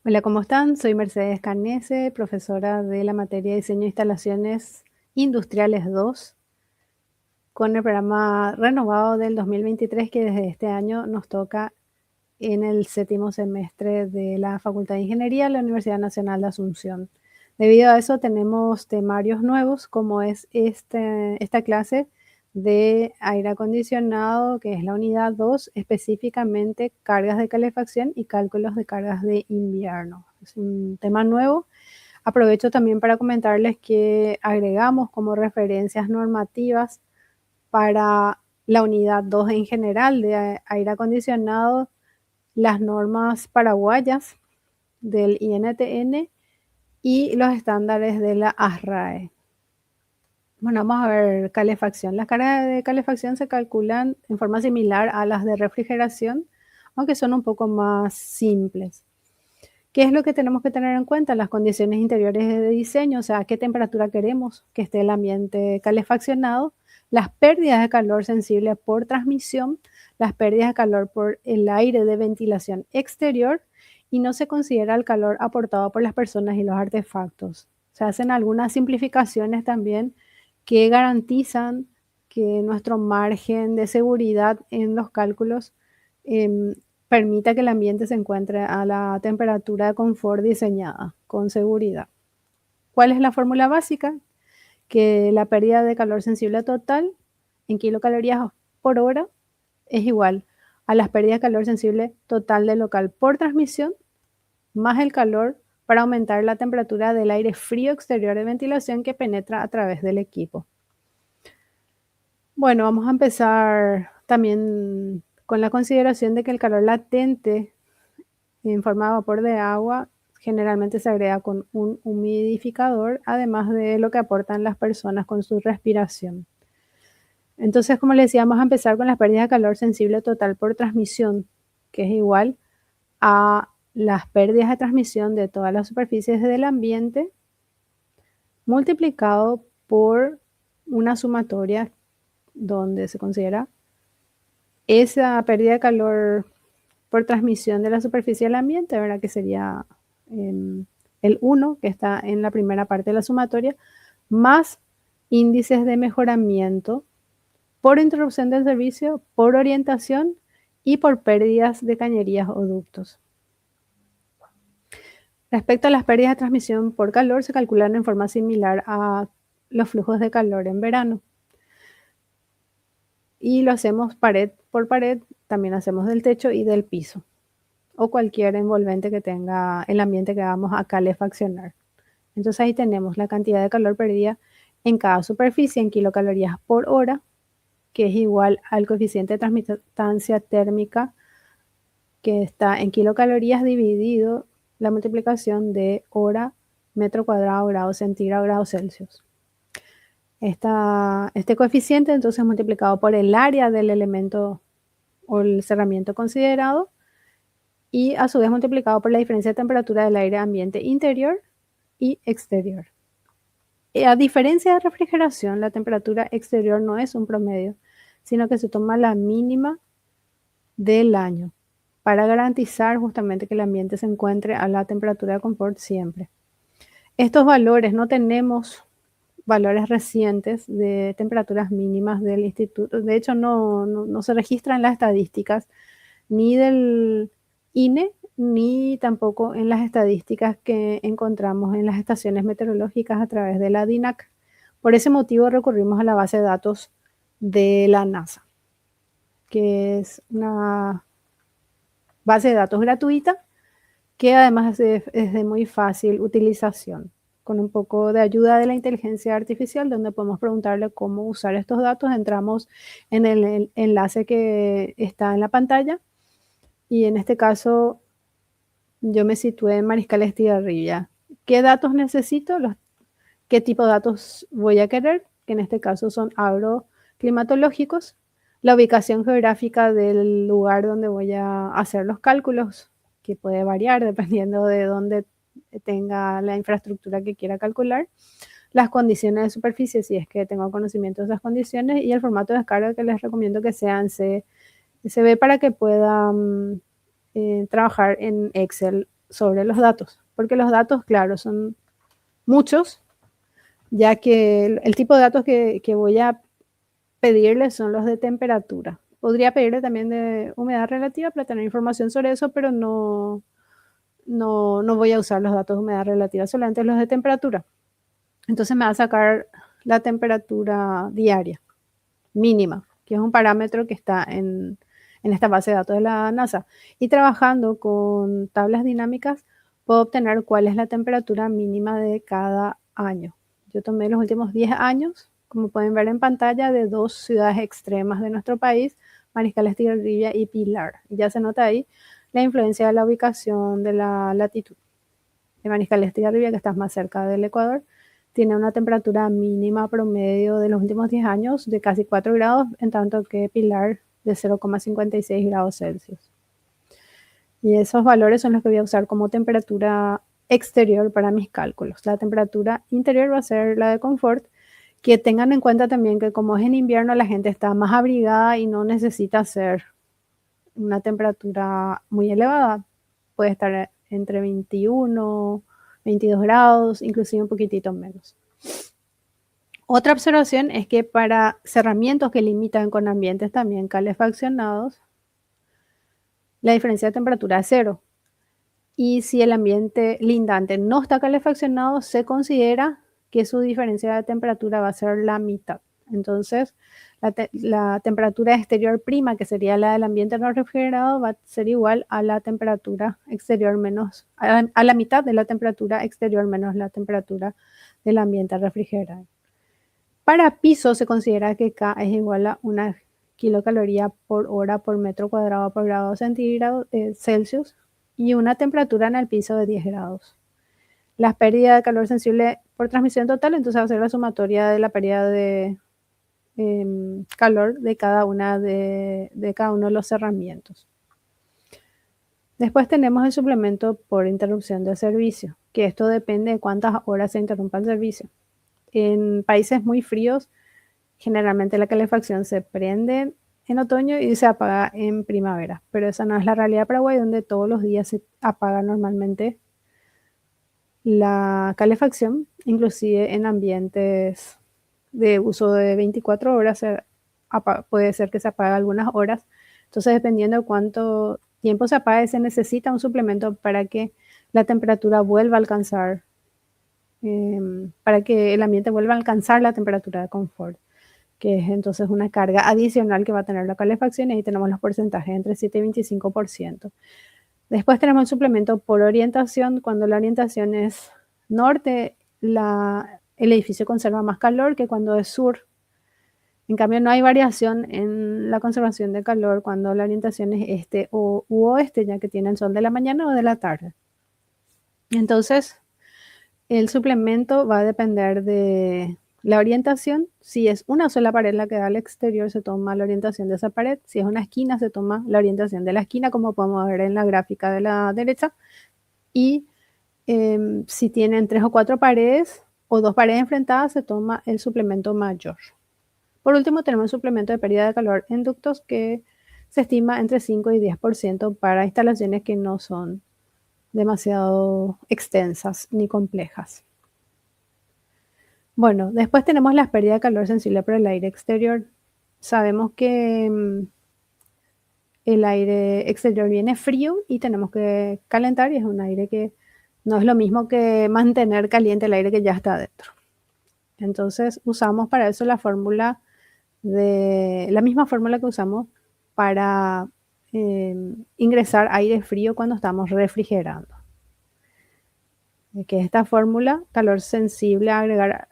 Hola, ¿cómo están? Soy Mercedes Canese, profesora de la materia de Diseño e Instalaciones Industriales 2, con el programa renovado del 2023 que desde este año nos toca en el séptimo semestre de la Facultad de Ingeniería de la Universidad Nacional de Asunción. Debido a eso tenemos temarios nuevos como es esta clase de aire acondicionado, que es la unidad 2, específicamente cargas de calefacción y cálculos de cargas de invierno. Es un tema nuevo. Aprovecho también para comentarles que agregamos como referencias normativas para la unidad 2 en general de aire acondicionado las normas paraguayas del INTN y los estándares de la ASRAE. Bueno, vamos a ver calefacción. Las cargas de calefacción se calculan en forma similar a las de refrigeración, aunque son un poco más simples. ¿Qué es lo que tenemos que tener en cuenta? Las condiciones interiores de diseño, o sea, qué temperatura queremos que esté el ambiente calefaccionado, las pérdidas de calor sensible por transmisión, las pérdidas de calor por el aire de ventilación exterior y no se considera el calor aportado por las personas y los artefactos. Se hacen algunas simplificaciones también que garantizan que nuestro margen de seguridad en los cálculos em, permita que el ambiente se encuentre a la temperatura de confort diseñada con seguridad. ¿Cuál es la fórmula básica? Que la pérdida de calor sensible total en kilocalorías por hora es igual a las pérdidas de calor sensible total del local por transmisión más el calor para aumentar la temperatura del aire frío exterior de ventilación que penetra a través del equipo. Bueno, vamos a empezar también con la consideración de que el calor latente en forma de vapor de agua generalmente se agrega con un humidificador, además de lo que aportan las personas con su respiración. Entonces, como les decía, vamos a empezar con las pérdidas de calor sensible total por transmisión, que es igual a las pérdidas de transmisión de todas las superficies del ambiente multiplicado por una sumatoria donde se considera esa pérdida de calor por transmisión de la superficie del ambiente, ¿verdad? Que sería el 1, que está en la primera parte de la sumatoria, más índices de mejoramiento por interrupción del servicio, por orientación y por pérdidas de cañerías o ductos. Respecto a las pérdidas de transmisión por calor, se calculan en forma similar a los flujos de calor en verano. Y lo hacemos pared por pared, también hacemos del techo y del piso, o cualquier envolvente que tenga el ambiente que vamos a calefaccionar. Entonces ahí tenemos la cantidad de calor perdida en cada superficie en kilocalorías por hora, que es igual al coeficiente de transmitancia térmica, que está en kilocalorías dividido la multiplicación de hora, metro cuadrado, grado centígrado, grado Celsius. Este coeficiente entonces multiplicado por el área del elemento o el cerramiento considerado y a su vez multiplicado por la diferencia de temperatura del aire ambiente interior y exterior. A diferencia de refrigeración, la temperatura exterior no es un promedio, sino que se toma la mínima del año para garantizar justamente que el ambiente se encuentre a la temperatura de confort siempre. Estos valores, no tenemos valores recientes de temperaturas mínimas del instituto, de hecho no se registran las estadísticas ni del INE ni tampoco en las estadísticas que encontramos en las estaciones meteorológicas a través de la DINAC. Por ese motivo recurrimos a la base de datos de la NASA, que es una base de datos gratuita que además es de muy fácil utilización, con un poco de ayuda de la inteligencia artificial, donde podemos preguntarle cómo usar estos datos. Entramos en el enlace que está en la pantalla y en este caso yo me situé en Mariscal Estigarribia. ¿Qué datos necesito? ¿Qué tipo de datos voy a querer? Que en este caso son agroclimatológicos, la ubicación geográfica del lugar donde voy a hacer los cálculos, que puede variar dependiendo de dónde tenga la infraestructura que quiera calcular, las condiciones de superficie, si es que tengo conocimiento de esas condiciones, y el formato de descarga que les recomiendo que sean CSV para que puedan trabajar en Excel sobre los datos, porque los datos, claro, son muchos, ya que el tipo de datos que voy a pedirle son los de temperatura. Podría pedirle también de humedad relativa para tener información sobre eso, pero no voy a usar los datos de humedad relativa, solamente los de temperatura. Entonces me va a sacar la temperatura diaria mínima, que es un parámetro que está en esta base de datos de la NASA. Y trabajando con tablas dinámicas, puedo obtener cuál es la temperatura mínima de cada año. Yo tomé los últimos 10 años, como pueden ver en pantalla, de dos ciudades extremas de nuestro país, Mariscal Estigarribia y Pilar. Y ya se nota ahí la influencia de la ubicación de la latitud. En Mariscal Estigarribia, que está más cerca del Ecuador, tiene una temperatura mínima promedio de los últimos 10 años de casi 4 grados, en tanto que Pilar de 0,56 grados Celsius. Y esos valores son los que voy a usar como temperatura exterior para mis cálculos. La temperatura interior va a ser la de confort, que tengan en cuenta también que como es en invierno la gente está más abrigada y no necesita ser una temperatura muy elevada. Puede estar entre 21, 22 grados, inclusive un poquitito menos. Otra observación es que para cerramientos que limitan con ambientes también calefaccionados, la diferencia de temperatura es cero. Y si el ambiente lindante no está calefaccionado, se considera que su diferencia de temperatura va a ser la mitad. Entonces, la temperatura exterior prima, que sería la del ambiente no refrigerado, va a ser igual a la temperatura exterior menos, a la mitad de la temperatura exterior menos la temperatura del ambiente refrigerado. Para piso se considera que K es igual a 1 kilocaloría por hora por metro cuadrado por grado centígrado Celsius y una temperatura en el piso de 10 grados. La pérdida de calor sensible por transmisión total, entonces va a ser la sumatoria de la pérdida de calor de cada uno de los cerramientos. Después tenemos el suplemento por interrupción de servicio, que esto depende de cuántas horas se interrumpa el servicio. En países muy fríos, generalmente la calefacción se prende en otoño y se apaga en primavera, pero esa no es la realidad de Paraguay, donde todos los días se apaga normalmente la calefacción, inclusive en ambientes de uso de 24 horas, puede ser que se apague algunas horas. Entonces, dependiendo de cuánto tiempo se apague, se necesita un suplemento para que la temperatura vuelva a alcanzar, para que el ambiente vuelva a alcanzar la temperatura de confort, que es entonces una carga adicional que va a tener la calefacción, y ahí tenemos los porcentajes entre 7 y 25%. Después tenemos el suplemento por orientación. Cuando la orientación es norte, el edificio conserva más calor que cuando es sur. En cambio, no hay variación en la conservación de calor cuando la orientación es este u oeste, ya que tiene el sol de la mañana o de la tarde. Entonces, el suplemento va a depender de la orientación. Si es una sola pared la que da al exterior, se toma la orientación de esa pared. Si es una esquina, se toma la orientación de la esquina, como podemos ver en la gráfica de la derecha. Y si tienen 3 o 4 paredes o 2 paredes enfrentadas, se toma el suplemento mayor. Por último, tenemos el suplemento de pérdida de calor en ductos, que se estima entre 5 y 10% para instalaciones que no son demasiado extensas ni complejas. Bueno, después tenemos las pérdidas de calor sensible por el aire exterior. Sabemos que el aire exterior viene frío y tenemos que calentar, y es un aire que no es lo mismo que mantener caliente el aire que ya está adentro. Entonces usamos para eso la misma fórmula que usamos para ingresar aire frío cuando estamos refrigerando. Que esta fórmula, calor sensible a agregar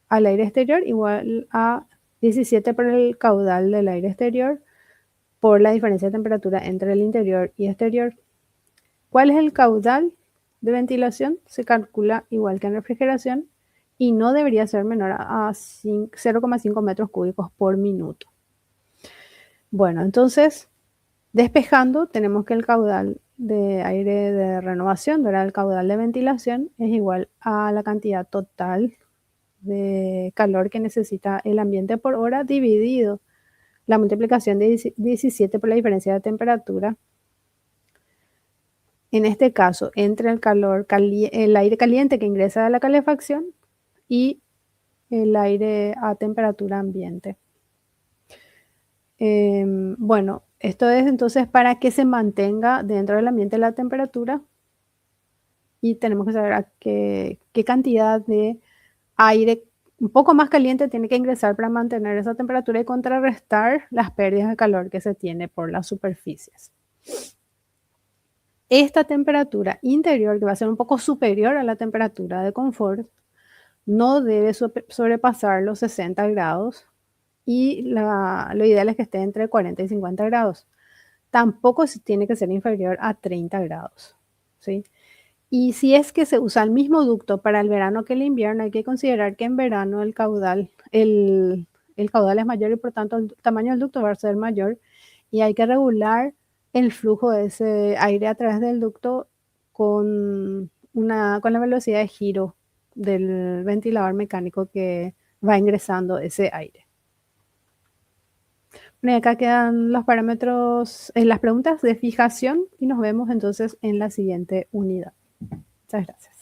al aire exterior, igual a 17 por el caudal del aire exterior por la diferencia de temperatura entre el interior y exterior. ¿Cuál es el caudal de ventilación? Se calcula igual que en refrigeración y no debería ser menor a 0,5 metros cúbicos por minuto. Bueno, entonces, despejando, tenemos que el caudal de aire de renovación, ¿verdad? El caudal de ventilación es igual a la cantidad total de calor que necesita el ambiente por hora dividido la multiplicación de 17 por la diferencia de temperatura en este caso, entre el aire caliente que ingresa a la calefacción y el aire a temperatura ambiente. Bueno, esto es entonces para que se mantenga dentro del ambiente la temperatura y tenemos que saber a qué cantidad de aire un poco más caliente tiene que ingresar para mantener esa temperatura y contrarrestar las pérdidas de calor que se tiene por las superficies. Esta temperatura interior, que va a ser un poco superior a la temperatura de confort, no debe sobrepasar los 60 grados y lo ideal es que esté entre 40 y 50 grados. Tampoco tiene que ser inferior a 30 grados, ¿sí? Y si es que se usa el mismo ducto para el verano que el invierno, hay que considerar que en verano el caudal es mayor y por tanto el tamaño del ducto va a ser mayor y hay que regular el flujo de ese aire a través del ducto con la velocidad de giro del ventilador mecánico que va ingresando ese aire. Bueno, y acá quedan los parámetros, las preguntas de fijación y nos vemos entonces en la siguiente unidad. Muchas gracias.